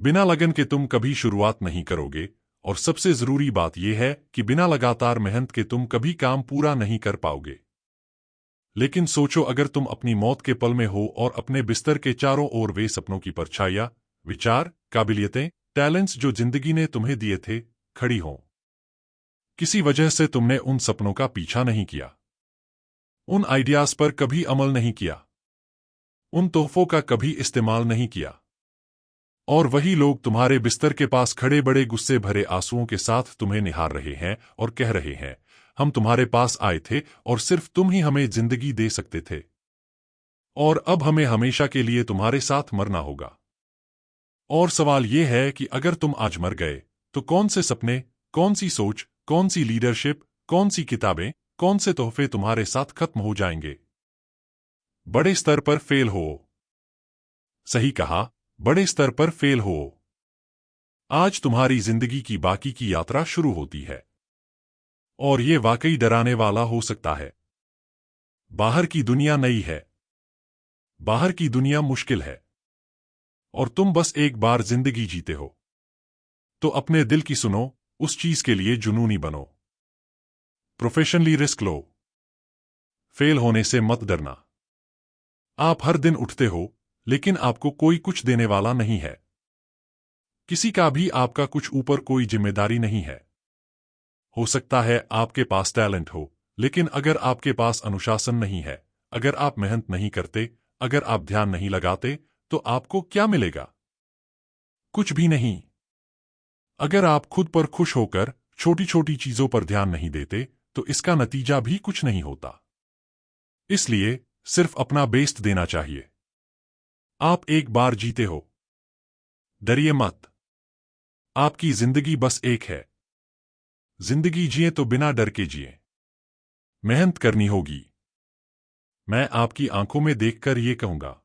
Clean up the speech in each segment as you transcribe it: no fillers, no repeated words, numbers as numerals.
बिना लगन के तुम कभी शुरुआत नहीं करोगे, और सबसे जरूरी बात यह है कि बिना लगातार मेहनत के तुम कभी काम पूरा नहीं कर पाओगे। लेकिन सोचो, अगर तुम अपनी मौत के पल में हो और अपने बिस्तर के चारों ओर वे सपनों की परछाइयां, विचार, काबिलियतें, टैलेंट्स जो जिंदगी ने तुम्हें दिए थे, खड़ी हों। किसी वजह से तुमने उन सपनों का पीछा नहीं किया, उन आइडियाज पर कभी अमल नहीं किया, उन तोहफों का कभी इस्तेमाल नहीं किया, और वही लोग तुम्हारे बिस्तर के पास खड़े बड़े गुस्से भरे आंसुओं के साथ तुम्हें निहार रहे हैं और कह रहे हैं, हम तुम्हारे पास आए थे और सिर्फ तुम ही हमें जिंदगी दे सकते थे, और अब हमें हमेशा के लिए तुम्हारे साथ मरना होगा। और सवाल यह है कि अगर तुम आज मर गए, तो कौन से सपने, कौन सी सोच, कौन सी लीडरशिप, कौन सी किताबें, कौन से तोहफे तुम्हारे साथ खत्म हो जाएंगे? बड़े स्तर पर फेल हो। सही कहा, बड़े स्तर पर फेल हो। आज तुम्हारी जिंदगी की बाकी की यात्रा शुरू होती है, और ये वाकई डराने वाला हो सकता है। बाहर की दुनिया नई है, बाहर की दुनिया मुश्किल है, और तुम बस एक बार जिंदगी जीते हो। तो अपने दिल की सुनो, उस चीज के लिए जुनूनी बनो, प्रोफेशनली रिस्क लो, फेल होने से मत डरना। आप हर दिन उठते हो, लेकिन आपको कोई कुछ देने वाला नहीं है। किसी का भी आपका कुछ ऊपर कोई जिम्मेदारी नहीं है। हो सकता है आपके पास टैलेंट हो, लेकिन अगर आपके पास अनुशासन नहीं है, अगर आप मेहनत नहीं करते, अगर आप ध्यान नहीं लगाते, तो आपको क्या मिलेगा? कुछ भी नहीं। अगर आप खुद पर खुश होकर छोटी छोटी चीजों पर ध्यान नहीं देते, तो इसका नतीजा भी कुछ नहीं होता। इसलिए सिर्फ अपना बेस्ट देना चाहिए। आप एक बार जीते हो, डरिए मत। आपकी जिंदगी बस एक है। जिंदगी जिए तो बिना डर के जिए। मेहनत करनी होगी। मैं आपकी आंखों में देखकर ये कहूंगा,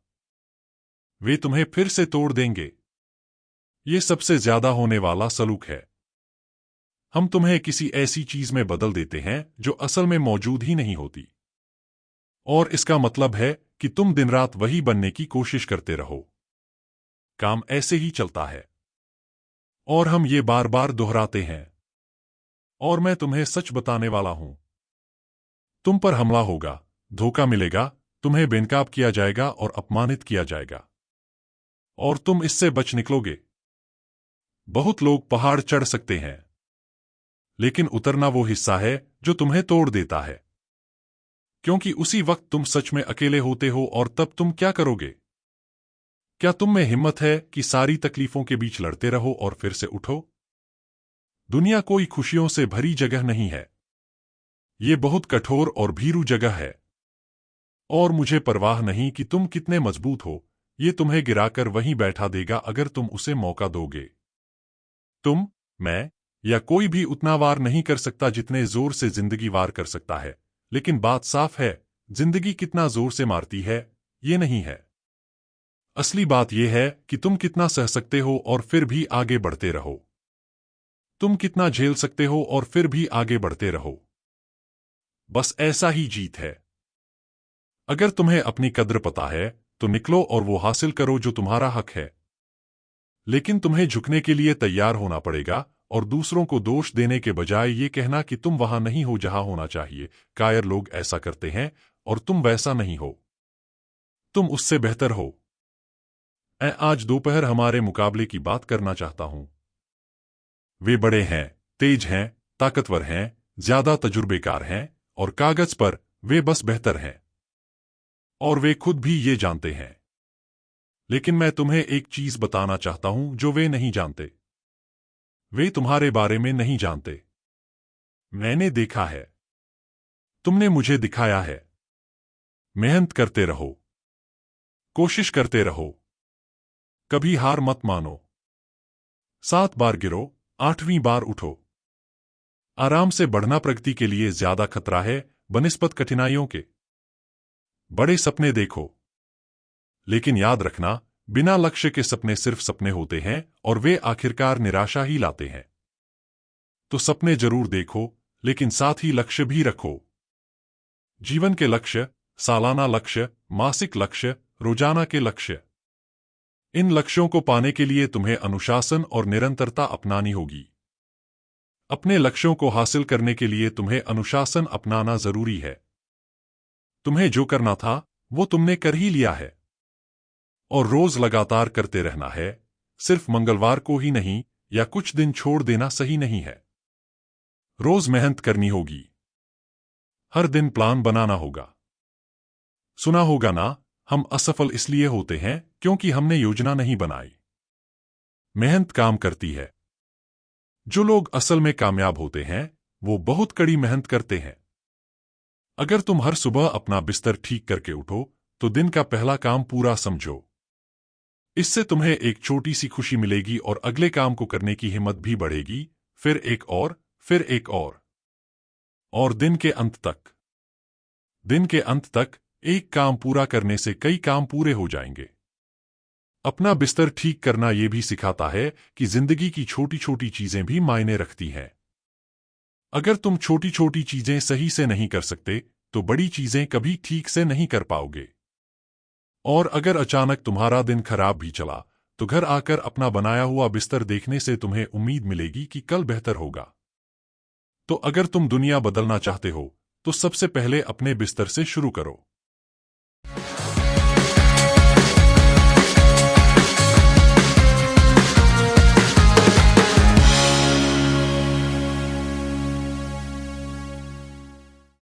वे तुम्हें फिर से तोड़ देंगे। ये सबसे ज्यादा होने वाला सलूक है। हम तुम्हें किसी ऐसी चीज में बदल देते हैं जो असल में मौजूद ही नहीं होती, और इसका मतलब है कि तुम दिन रात वही बनने की कोशिश करते रहो। काम ऐसे ही चलता है, और हम ये बार बार दोहराते हैं। और मैं तुम्हें सच बताने वाला हूं, तुम पर हमला होगा, धोखा मिलेगा, तुम्हें बेनकाब किया जाएगा और अपमानित किया जाएगा, और तुम इससे बच निकलोगे। बहुत लोग पहाड़ चढ़ सकते हैं, लेकिन उतरना वो हिस्सा है जो तुम्हें तोड़ देता है, क्योंकि उसी वक्त तुम सच में अकेले होते हो। और तब तुम क्या करोगे? क्या तुम में हिम्मत है कि सारी तकलीफों के बीच लड़ते रहो और फिर से उठो? दुनिया कोई खुशियों से भरी जगह नहीं है। ये बहुत कठोर और भीरू जगह है, और मुझे परवाह नहीं कि तुम कितने मजबूत हो, ये तुम्हें गिराकर वहीं बैठा देगा अगर तुम उसे मौका दोगे। तुम, मैं या कोई भी उतना वार नहीं कर सकता जितने जोर से जिंदगी वार कर सकता है। लेकिन बात साफ है, जिंदगी कितना जोर से मारती है, ये नहीं है। असली बात यह है कि तुम कितना सह सकते हो और फिर भी आगे बढ़ते रहो। तुम कितना झेल सकते हो और फिर भी आगे बढ़ते रहो। बस ऐसा ही जीत है। अगर तुम्हें अपनी कद्र पता है, तो निकलो और वो हासिल करो जो तुम्हारा हक है। लेकिन तुम्हें झुकने के लिए तैयार होना पड़ेगा, और दूसरों को दोष देने के बजाय ये कहना कि तुम वहां नहीं हो जहां होना चाहिए। कायर लोग ऐसा करते हैं, और तुम वैसा नहीं हो। तुम उससे बेहतर हो। मैं आज दोपहर हमारे मुकाबले की बात करना चाहता हूं। वे बड़े हैं, तेज हैं, ताकतवर हैं, ज्यादा तजुर्बेकार हैं, और कागज पर वे बस बेहतर हैं। और वे खुद भी ये जानते हैं। लेकिन मैं तुम्हें एक चीज बताना चाहता हूं जो वे नहीं जानते। वे तुम्हारे बारे में नहीं जानते। मैंने देखा है। तुमने मुझे दिखाया है। मेहनत करते रहो, कोशिश करते रहो, कभी हार मत मानो। 7 बार गिरो, 8वीं बार उठो। आराम से बढ़ना प्रगति के लिए ज्यादा खतरा है बनिस्बत कठिनाइयों के। बड़े सपने देखो, लेकिन याद रखना, बिना लक्ष्य के सपने सिर्फ सपने होते हैं, और वे आखिरकार निराशा ही लाते हैं। तो सपने जरूर देखो, लेकिन साथ ही लक्ष्य भी रखो। जीवन के लक्ष्य, सालाना लक्ष्य, मासिक लक्ष्य, रोजाना के लक्ष्य। इन लक्ष्यों को पाने के लिए तुम्हें अनुशासन और निरंतरता अपनानी होगी। अपने लक्ष्यों को हासिल करने के लिए तुम्हें अनुशासन अपनाना जरूरी है। तुम्हें जो करना था वो तुमने कर ही लिया है, और रोज लगातार करते रहना है। सिर्फ मंगलवार को ही नहीं या कुछ दिन छोड़ देना सही नहीं है। रोज मेहनत करनी होगी। हर दिन प्लान बनाना होगा। सुना होगा ना, हम असफल इसलिए होते हैं क्योंकि हमने योजना नहीं बनाई। मेहनत काम करती है। जो लोग असल में कामयाब होते हैं वो बहुत कड़ी मेहनत करते हैं। अगर तुम हर सुबह अपना बिस्तर ठीक करके उठो तो दिन का पहला काम पूरा समझो। इससे तुम्हें एक छोटी सी खुशी मिलेगी और अगले काम को करने की हिम्मत भी बढ़ेगी। फिर एक और, फिर एक और दिन के अंत तक एक काम पूरा करने से कई काम पूरे हो जाएंगे। अपना बिस्तर ठीक करना यह भी सिखाता है कि जिंदगी की छोटी छोटी चीजें भी मायने रखती हैं। अगर तुम छोटी छोटी चीजें सही से नहीं कर सकते तो बड़ी चीजें कभी ठीक से नहीं कर पाओगे। और अगर अचानक तुम्हारा दिन खराब भी चला तो घर आकर अपना बनाया हुआ बिस्तर देखने से तुम्हें उम्मीद मिलेगी कि कल बेहतर होगा। तो अगर तुम दुनिया बदलना चाहते हो तो सबसे पहले अपने बिस्तर से शुरू करो।